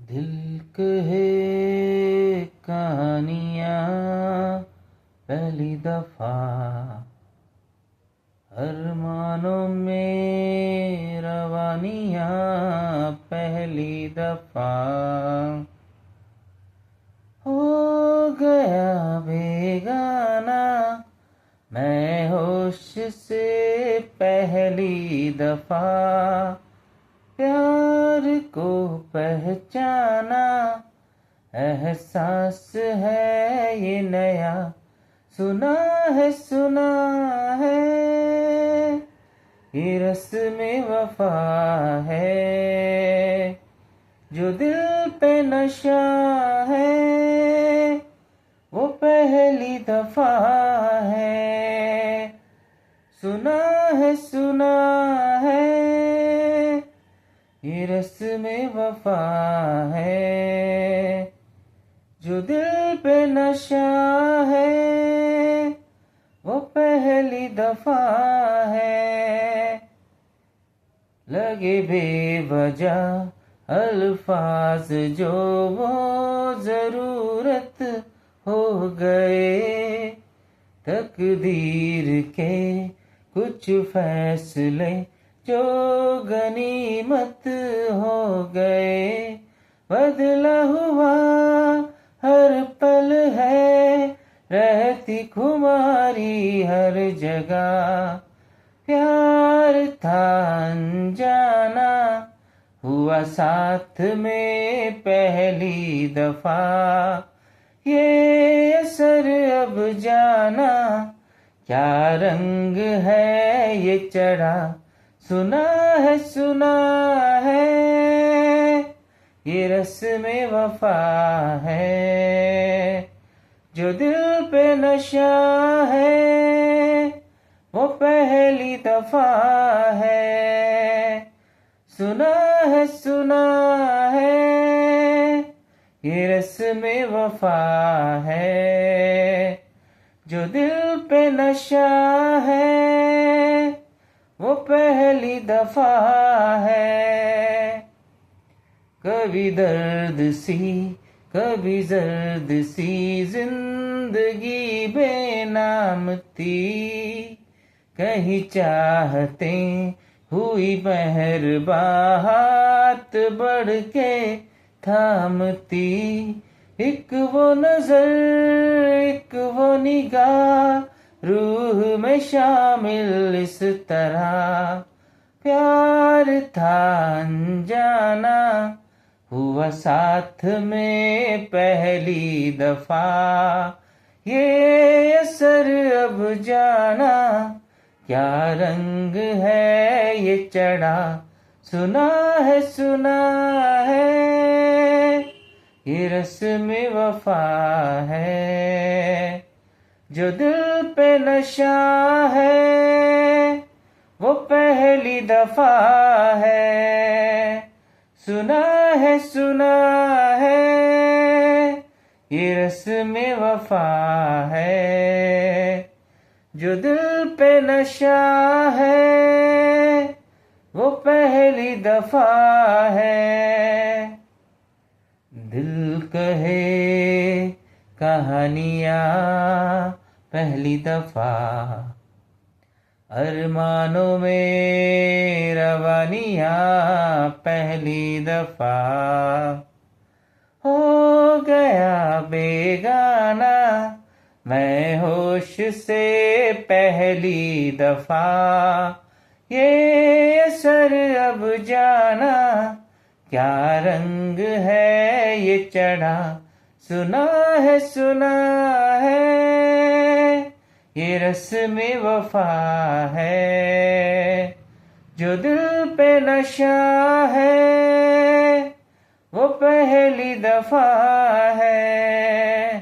दिल कहे कहानियाँ पहली दफा, अरमानों में रवानियाँ पहली दफा। हो गया बेगाना मैं होश से पहली दफा, प्यार को पहचाना एहसास है ये नया, सुना है ये रस्म वफा है, जो दिल पे नशा है वो पहली दफा है, सुना है ये रस्म वफा है, जो दिल पे नशा है वो पहली दफा है। लगे बेवजह अल्फाज जो वो जरूरत हो गए, तकदीर के कुछ फैसले जो गनीमत हो गए, बदला हुआ हर पल है रहती खुमारी हर जगह, प्यार था अनजाना हुआ साथ में पहली दफा, ये असर अब जाना क्या रंग है ये चढ़ा, सुना है ये रस्म वफा है, जो दिल पे नशा है वो पहली दफा है, सुना है ये रस्म वफा है, जो दिल पे नशा है वो पहली दफा है। कभी दर्द सी कभी जर्द सी जिंदगी बेनाम थी, कहीं चाहते हुई मेहरबान हाथ बढ़ के थामती, एक वो नजर एक वो निगाह रूह में शामिल इस तरह, प्यार था अनजाना हुआ साथ में पहली दफा, ये असर अब जाना क्या रंग है ये चढ़ा, सुना है ये रस्म वफा है, जो दिल पे नशा है वो पहली दफा है, सुना है ये रस्म वफा है, जो दिल पे नशा है वो पहली दफा है। दिल कहे कहानियाँ पहली दफा, अरमानों में रवानियाँ पहली दफा, हो गया बेगाना मैं होश से पहली दफा, ये असर अब जाना क्या रंग है ये चढ़ा, सुना है ये रस्म वफा है, जो दिल पे नशा है वो पहली दफा है।